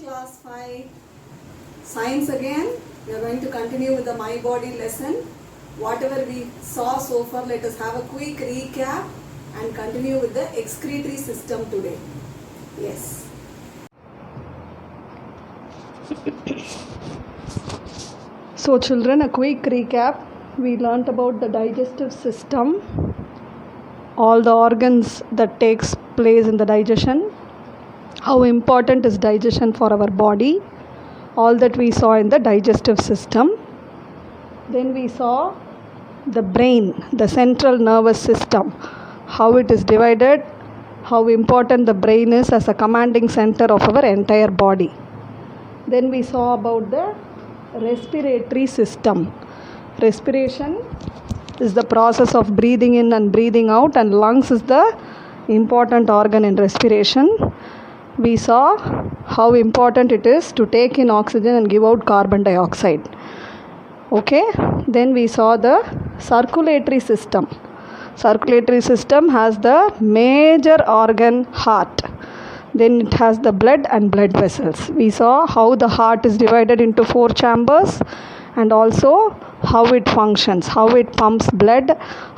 class 5 science again. We are going to continue with the my body lesson. Whatever we saw so far, let us have a quick recap and continue with the excretory system today. Yes. So children, a quick recap. We learnt about the digestive system, all the organs that takes place in the digestion, how important is digestion for our body, all that we saw in the digestive system. Then we saw the brain, the central nervous system, how it is divided, how important the brain is as a commanding center of our entire body. Then we saw about the respiratory system. Respiration is the process of breathing in and breathing out, and lungs is the important organ in respiration. We saw how important it is to take in oxygen and give out carbon dioxide. Okay, then we saw the circulatory system. Circulatory system has the major organ heart. Then it has the blood and blood vessels. We saw how the heart is divided into 4 chambers, and also how it functions, how it pumps blood,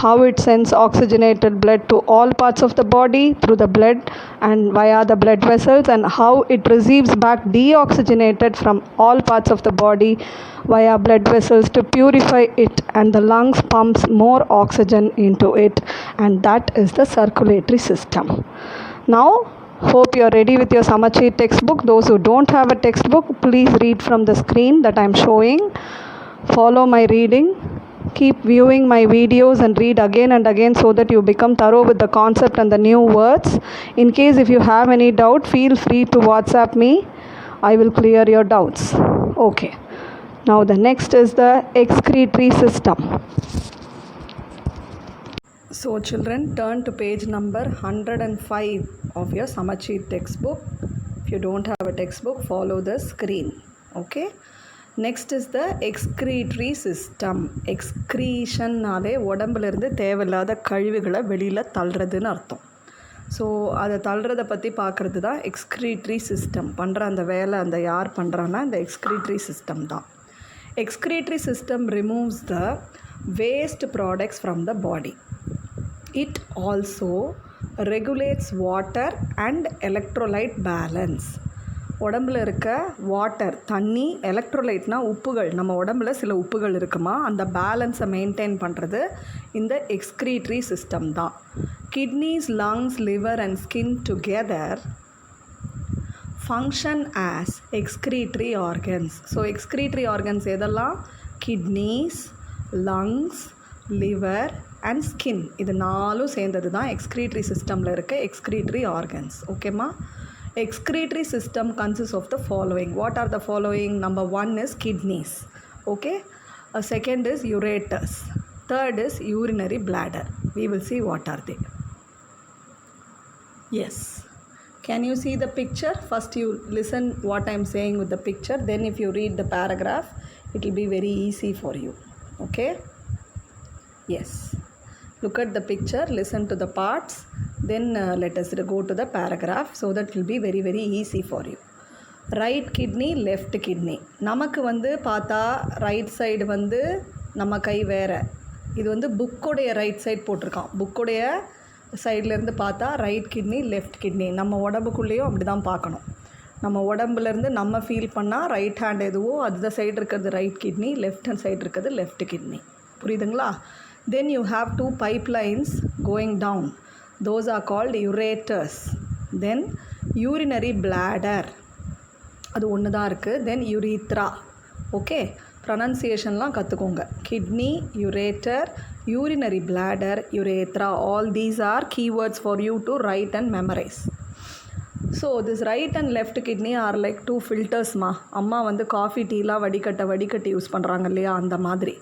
how it sends oxygenated blood to all parts of the body through the blood and via the blood vessels, and how it receives back deoxygenated from all parts of the body via blood vessels to purify it, and the lungs pumps more oxygen into it, and that is the circulatory system. Now hope you are ready with your Samachit textbook. Those who don't have a textbook, please read from the screen that I am showing. Follow my reading. Keep viewing my videos and read again and again so that you become thorough with the concept and the new words. In case if you have any doubt, feel free to WhatsApp me. I will clear your doubts. Okay. Now the next is the excretory system. So children, turn to page number 105 of your Samachit textbook. If you don't have a textbook, follow the screen. Okay. Next is the excretory system. Excretionனாலே உடம்புலேருந்து தேவையில்லாத கழிவுகளை வெளியில் தள்ளுறதுன்னு அர்த்தம். So அதை தள்ளுறதை பற்றி பார்க்குறது தான் excretory system. பண்ணுற அந்த வேலை அந்த யார் பண்ணுறான்னா இந்த எக்ஸ்க்ரீட்ரி சிஸ்டம் தான். Excretory system removes the waste products from the body. It also regulates water and electrolyte balance. உடம்புல இருக்க வாட்டர், தண்ணி, எலக்ட்ரோலைட்னா உப்புகள், நம்ம உடம்புல சில உப்புகள் இருக்குமா, அந்த பேலன்ஸை மெயின்டைன் பண்ணுறது இந்த எக்ஸ்க்ரீட்ரி சிஸ்டம் தான். Kidneys, lungs, liver and skin together function as excretory organs. So excretory organs எதெல்லாம்? Kidneys, lungs, liver and skin. இது 4 சேர்ந்தது தான் எக்ஸ்க்ரீட்ரி சிஸ்டமில் இருக்க எக்ஸ்க்ரீட்ரி ஆர்கன்ஸ். ஓகேம்மா? Excretory system consists of the following. What are the following? Number 1 is kidneys. Okay. Second is ureters. Third is urinary bladder. We will see what are they. Yes. Can you see the picture? First you listen what I am saying with the picture. Then if you read the paragraph, it will be very easy for you. Okay. Yes. Look at the picture. Listen to the parts. Then let us go to the paragraph so that it will be very very easy for you. Right kidney, left kidney. நமக்கு வந்து பார்த்தா right side வந்து நம்ம கை வேறு. இது வந்து புக்கோடைய right side போட்டிருக்கான். புக்கோடைய சைட்லேருந்து பார்த்தா ரைட் கிட்னி, லெஃப்ட் கிட்னி. நம்ம உடம்புக்குள்ளேயும் அப்படி தான் பார்க்கணும். நம்ம உடம்புலேருந்து நம்ம ஃபீல் பண்ணால் ரைட் ஹேண்ட் எதுவோ அந்த சைடு இருக்கிறது right kidney, left hand side இருக்கிறது லெஃப்ட் கிட்னி. புரியுதுங்களா? Then you have 2 pipelines going down. Those are called ureters. Then urinary bladder, அது ஒன்று தான் இருக்குது. Then urethra. ஓகே, ப்ரொனன்சியேஷன்லாம் கற்றுக்கோங்க. Kidney, ureter, urinary bladder, urethra. All these are keywords for you to write and memorize. So this right and left kidney are like 2 filtersமா. அம்மா வந்து coffee டீலாம் வடிகட்டி use பண்ணுறாங்க இல்லையா, அந்த மாதிரி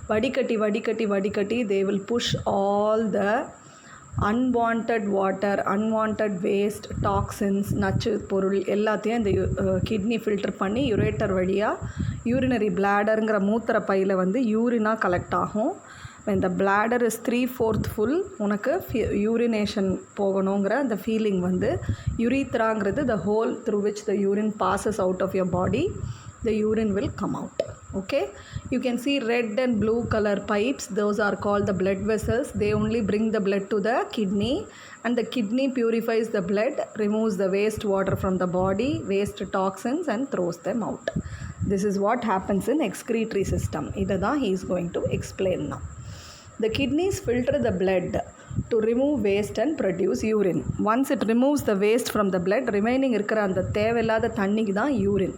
வடிகட்டி they will push all the unwanted water, unwanted waste, toxins, நச்சு பொருள் எல்லாத்தையும் இந்த கிட்னி ஃபில்டர் பண்ணி யுரேட்டர் வழியாக யூரினரி பிளாடருங்கிற மூத்திர பையில் வந்து யூரினாக கலெக்ட் ஆகும். when the bladder is 3/4 full உனக்கு urination போகணுங்கிற அந்த ஃபீலிங் வந்து urethraங்கிறது the hole through which the urine passes out of your body. The urine will come out. Okay, you can see red and blue color pipes, those are called the blood vessels. They only bring the blood to the kidney, and the kidney purifies the blood, removes the waste water from the body, waste toxins, and throws them out. This is what happens in excretory system. Idha he is going to explain now. The kidneys filter the blood to remove waste and produce urine. Once it removes the waste from the blood, remaining இருக்கிற அந்த தேவையில்லாத தண்ணிக்கு தான் urine.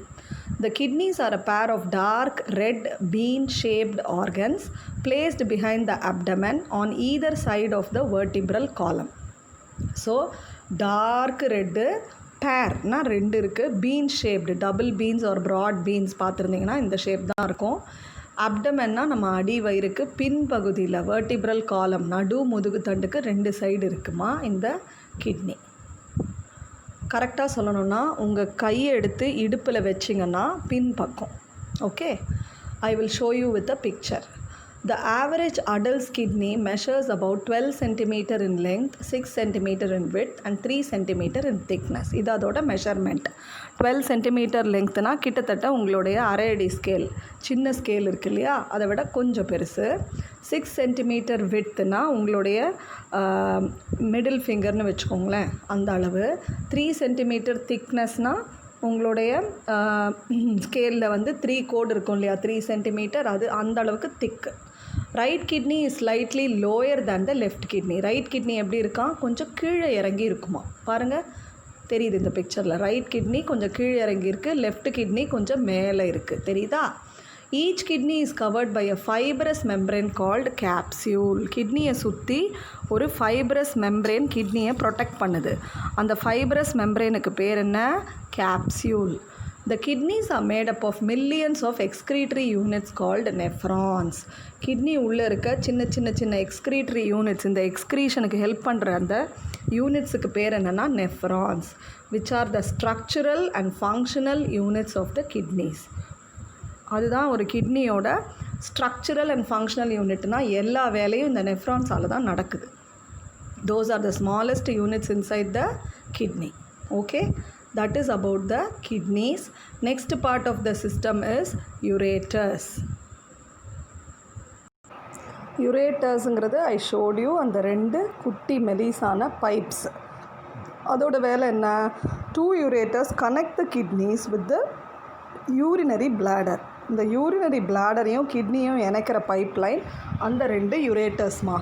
The kidneys are a pair of dark red bean-shaped organs placed behind the abdomen on either side of the vertebral column. So, dark red பேர்னா ரெண்டு இருக்குது, been shaped, double beans ஒரு broad beans பார்த்துருந்தீங்கன்னா இந்த shape தான் இருக்கும். அப்டமென்னா நம்ம அடி வயிறுக்கு பின்பகுதியில் வெர்டிப்ரல் காலம் நடு முதுகு தண்டுக்கு ரெண்டு சைடு இருக்குமா இந்த கிட்னி. கரெக்டாக சொல்லணுன்னா உங்கள் கையை எடுத்து இடுப்பில் வச்சிங்கன்னா பின் பக்கம். Okay, I will show you with a picture. The average adult's kidney measures about 12 cm in length, 6 cm in width and 3 cm in thickness. இது அதோட மெஷர்மெண்ட். 12 cm லெங்க்த்னா கிட்டத்தட்ட உங்களுடைய அரை அடி ஸ்கேல், சின்ன ஸ்கேல் இருக்கு இல்லையா, அதை விட கொஞ்சம் பெருசு. 6 cm விட்த்னா உங்களுடைய மிடில் ஃபிங்கர்னு வச்சுக்கோங்களேன், அந்த அளவு. 3 cm திக்னஸ்னால் உங்களுடைய ஸ்கேலில் வந்து 3 கோடு இருக்கும் இல்லையா, 3 cm, அது அந்த அளவுக்கு திக்கு. Right kidney is slightly lower than the left kidney. Right kidney எப்படி இருக்கான், கொஞ்சம் கீழே இறங்கி இருக்குமா, பாருங்கள் தெரியுது இந்த பிக்சரில். ரைட் கிட்னி கொஞ்சம் கீழே இறங்கி இருக்குது, லெஃப்ட் கிட்னி கொஞ்சம் மேலே இருக்குது, தெரியுதா? Each kidney is covered by a fibrous membrane called capsule. கிட்னியை சுற்றி ஒரு ஃபைப்ரஸ் மெம்ப்ரேன் கிட்னியை ப்ரொடெக்ட் பண்ணுது. அந்த ஃபைப்ரஸ் மெம்ப்ரேனுக்கு பேர் என்ன, capsule. The kidneys are made up of millions of excretory units called nephrons. Kidney உள்ளே இருக்க சின்ன சின்ன சின்ன excretory units, இந்த எக்ஸ்க்ரீஷனுக்கு ஹெல்ப் பண்ணுற அந்த யூனிட்ஸுக்கு பேர் என்னென்னா nephrons, which are the structural and functional units of the kidneys. அதுதான் ஒரு கிட்னியோட ஸ்ட்ரக்சரல் அண்ட் ஃபங்க்ஷனல் யூனிட்னா எல்லா வேலையும் இந்த நெஃப்ரான்ஸால் தான் நடக்குது. Those are the smallest units inside the kidney. Okay, that is about the kidneys. Next part of the system is ureters. Uretersங்கிறது I showed you அந்த ரெண்டு குட்டி மெலிசான பைப்ஸ். அதோட வேலை என்ன, 2 ureters connect the kidneys with the urinary bladder. இந்த urinary பிளாடரையும் கிட்னியும் இணைக்கிற பைப் லைன் அந்த ரெண்டு யுரேட்டர்ஸ்மா.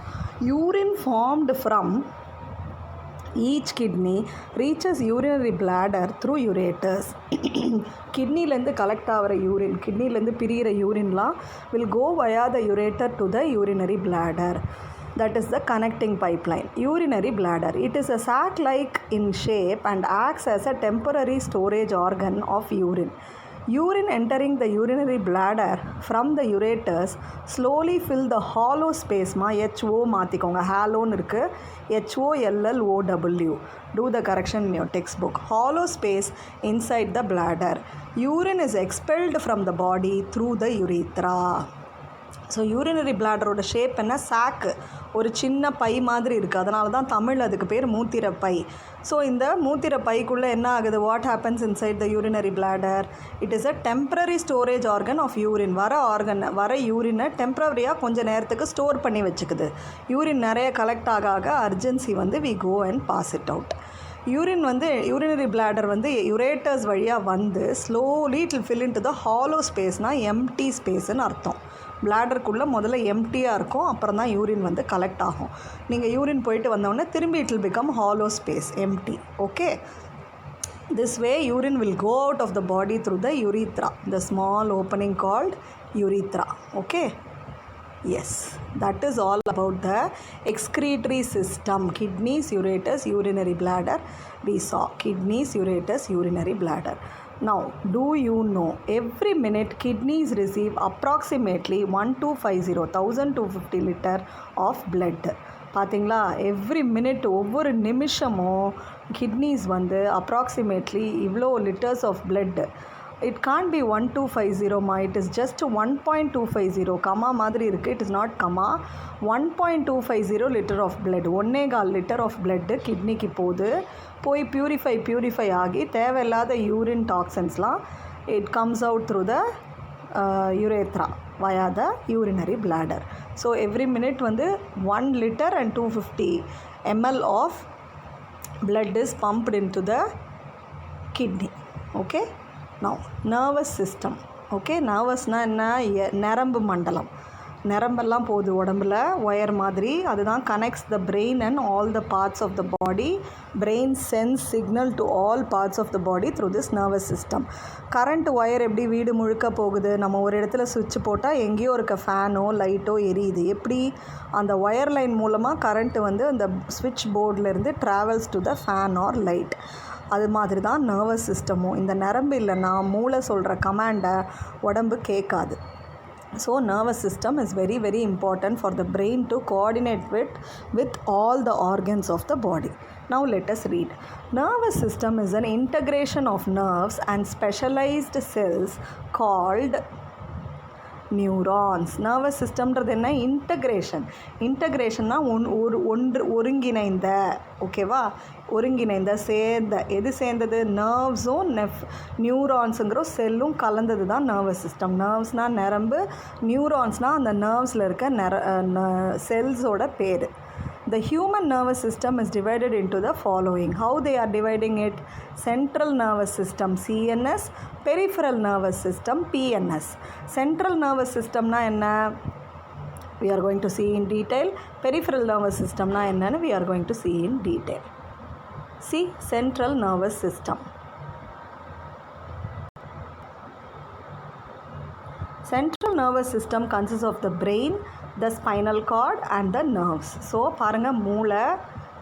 Urine formed from each kidney reaches urinary bladder through ureters. கிட்னிலேருந்து கலெக்ட் ஆகிற யூரின், கிட்னிலேருந்து பிரிகிற யூரின்லாம் will go via the ureter to the urinary bladder. That is the connecting pipeline. Urinary bladder. It is a sac-like in shape and acts as a temporary storage organ of urine. Urine entering the urinary bladder from the ureters slowly fill the hollow space. HO மாற்றிக்கோங்க, ஹாலோன்னு இருக்குது, HOLLOW. Do the correction in your textbook. Hollow space inside the bladder. Urine is expelled from the body through the urethra. So urinary பிளாடரோட shape என்ன, சாக்கு, ஒரு சின்ன by மாதிரி இருக்குது. அதனால தான் தமிழ் அதுக்கு பேர் மூத்திர பை. ஸோ இந்த மூத்திர பைக்குள்ளே என்ன ஆகுது, what happens inside the urinary bladder, it is a temporary storage organ of urine. வர யூரினை டெம்ப்ரவரியாக கொஞ்சம் நேரத்துக்கு ஸ்டோர் பண்ணி வச்சுக்குது. யூரின் நிறைய கலெக்ட் ஆக அர்ஜென்சி வந்து we go and pass it out. Urinary bladder வந்து யுரேட்டர்ஸ் வழியாக வந்து slowly it will fill into the hollow ஸ்பேஸ்னால் எம்டி ஸ்பேஸ்ன்னு அர்த்தம். பிளாடருக்குள்ளே முதல்ல எம்டியாக இருக்கும், அப்புறம் தான் யூரின் வந்து கலெக்ட் ஆகும். நீங்கள் யூரின் போயிட்டு வந்தோடனே திரும்பி it will become hollow space, empty. Okay, this way urine will go out of the body through the urethra, the small opening called urethra. Okay, yes, that is all about the excretory system. Kidneys, ureters, urinary bladder. We saw kidneys, ureters, urinary bladder. Now, do you know every minute kidneys receive approximately 1250 liter of blood. பார்த்தீங்களா, every minute, ஒவ்வொரு நிமிஷமும் kidneys வந்து approximately இவ்வளோ litres of blood, it can't be 1250 ma, it is just 1.250 comma மாதிரி இருக்குது, it is not comma. 1.250 liter of blood, 1.25 liter of blood கிட்னிக்கு போய் purify ஆகி தேவையில்லாத urine டாக்ஸன்ஸ்லாம் it comes out through the urethra via the urinary bladder. So every minute வந்து 1 liter and 250 ml of blood is pumped into the kidney. Okay, now nervous system. Okay, nervousனா என்ன, நரம்பு மண்டலம், நரம்பெல்லாம் போகுது உடம்புல ஒயர் மாதிரி, அதுதான் connects the brain and all the parts of the body. Brain sends signal to all parts of the body through this nervous system. Current wire எப்படி வீடு முழுக்க போகுது, நம்ம ஒரு இடத்துல சுவிட்ச் போட்டால் எங்கேயோ இருக்க ஃபேனோ லைட்டோ எரியுது, எப்படி அந்த ஒயர் லைன் மூலமாக கரண்ட்டு வந்து அந்த ஸ்விட்ச் போர்ட்லேருந்து travels to the fan or light. அது மாதிரி தான் நர்வஸ் சிஸ்டமும். இந்த நரம்பு இல்லைன்னா மூளை சொல்கிற கமாண்டை உடம்பு கேட்காது. So nervous system is very very important for the brain to coordinate with all the organs of the body. Now let us read. Nervous system is an integration of nerves and specialized cells called neurons. Nervous சிஸ்டம்ன்றது என்ன, இன்டகிரேஷன்னா ஒருங்கிணைந்த, ஓகேவா, ஒருங்கிணைந்த சேர்ந்த, எது சேர்ந்தது, நர்வ்ஸும் நியூரான்ஸுங்கிற செல்லும் கலந்தது தான் நர்வஸ் சிஸ்டம். நர்வ்ஸ்னால் நரம்பு, நியூரான்ஸ்னால் அந்த நர்வ்ஸில் இருக்க செல்ஸோட பேர். The human nervous system is divided into the following. How they are dividing it? Central nervous system CNS, peripheral nervous system PNS. Central nervous system na enna, we are going to see in detail. Peripheral nervous system na enna, we are going to see in detail. See, central nervous system. Central nervous system consists of the brain, the spinal cord and the nerves. So பாருங்க, மூளை,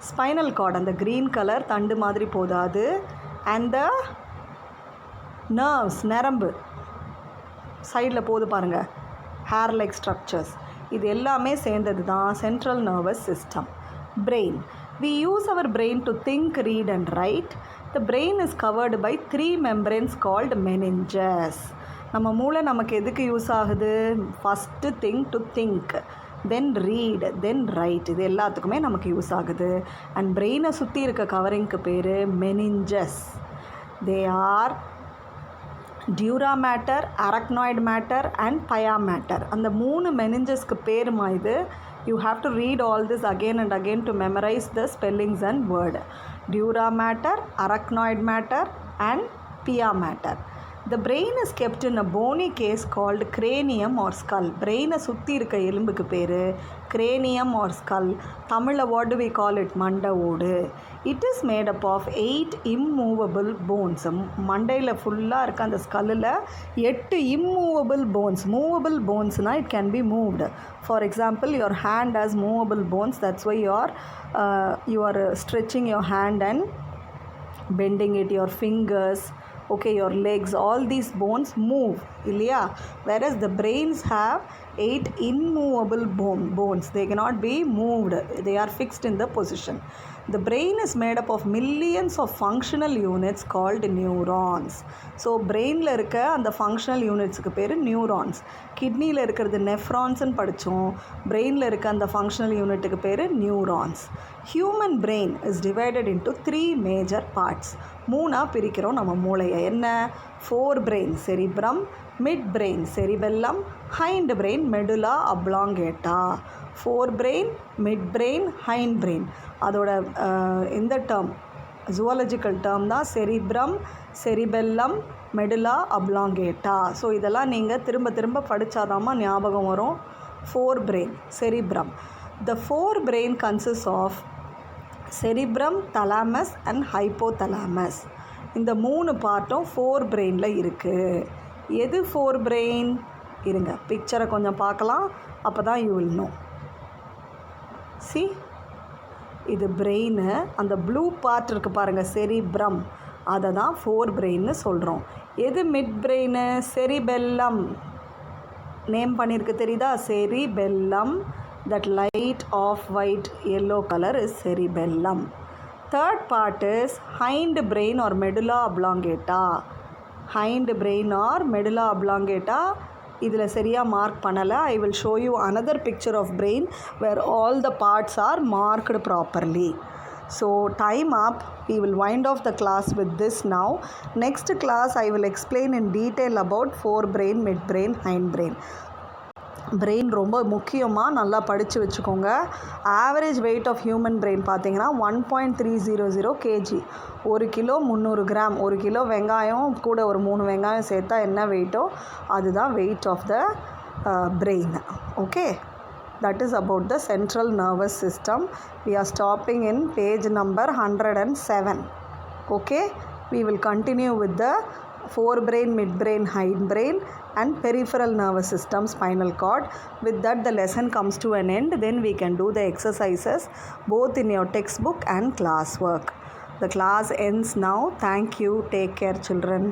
spinal cord அந்த green color தண்டு மாதிரி போதாது, and the nerves நரம்பு சைடில் போது பாருங்க, hair like structures, இது எல்லாமே சேர்ந்தது தான் central nervous system. Brain. We use our brain to think, read and write. The brain is covered by 3 membranes called meninges. நம்ம மூளை நமக்கு எதுக்கு யூஸ் ஆகுது, first to think, then read, then right, இது எல்லாத்துக்குமே நமக்கு யூஸ் ஆகுது. அண்ட் பிரெயினை சுற்றி இருக்க கவரிங்க்கு பேர் meninges. They are dura mater, arachnoid mater and pia mater. அந்த 3 மெனிஞ்சஸ்க்கு பேருமா இது. You have to read all this again and again to memorize the spellings and word. Dura matter, arachnoid matter and pia matter. The brain is kept in a bony case called cranium or skull. Brain சுற்றி இருக்க எலும்புக்கு பேர் cranium or skull. தமிழில் what do we call it? மண்டை ஓடு. It is made up of 8 immovable bones. மண்டையில் ஃபுல்லாக இருக்க அந்த ஸ்கல்லில் 8 immovable bones. Movable bonesனால் it can be moved. For example, your hand has movable bones. That's why you are stretching your hand and bending it, your fingers, okay, your legs, all these bones move, இல்லையா? Whereas the brains have 8 immovable bones. They cannot be moved. They are fixed in the position. The brain is made up of millions of functional units called neurons. So brainல இருக்க அந்த functional unitsக்கு பேர் neurons. கிட்னியில் இருக்கிறது நெஃப்ரான்ஸ்ன்னு படித்தோம். பிரெயினில் இருக்க அந்த functional unitக்கு பேர் neurons. Human brain is divided into 3 major parts. 3 பிரிக்கிறோம் நம்ம மூளையை. என்ன? forebrain cerebrum, midbrain cerebellum, hindbrain medulla oblongata. forebrain, midbrain, hindbrain. அதோட இந்த டேர்ம் ஜுவாலஜிக்கல் டேர்ம் தான் cerebrum, cerebellum, medulla oblongata. So இதெல்லாம் நீங்கள் திரும்ப படித்தாதாம்மா ஞாபகம் வரும். forebrain, cerebrum. The forebrain consists of cerebrum, thalamus and hypothalamus. இந்த 3 பார்ட்டும் forebrainல இருக்குது. எது forebrain? இருங்க, பிக்சரை கொஞ்சம் பார்க்கலாம், அப்போ தான் you will know. See, இது பிரெயினு. அந்த ப்ளூ பார்ட் இருக்குது பாருங்கள், செரிப்ரம், அதை தான் forebrainன்னு சொல்கிறோம். எது மிட் பிரெயினு? செரிபெல்லம். நேம் பண்ணியிருக்கு தெரியுதா? Cerebellum. That light off white yellow color is cerebellum. Third part is hindbrain or medulla oblongata. hind brain or medulla oblongata இதில் சரியாக மார்க் பண்ணலை. I will show you another picture of brain where all the parts are marked properly. So time up. We will wind off the class with this now. Next class I will explain in detail about forebrain, midbrain, hindbrain. Brain ரொம்ப முக்கியமாக நல்லா படித்து வச்சுக்கோங்க. Average weight of human brain பார்த்தீங்கன்னா 1.300 kg. 1 kilo 300 gram. 1 kilo வெங்காயம் கூட ஒரு 3 வெங்காயம் சேர்த்தா என்ன வெயிட்டோ அதுதான் weight of the brain. Okay, that is about the central nervous system. We are stopping in page number 107. Okay, we will continue with the forebrain, midbrain, hindbrain and peripheral nervous system, spinal cord. With that the lesson comes to an end. Then we can do the exercises both in your textbook and class work. The class ends now. Thank you. Take care, children.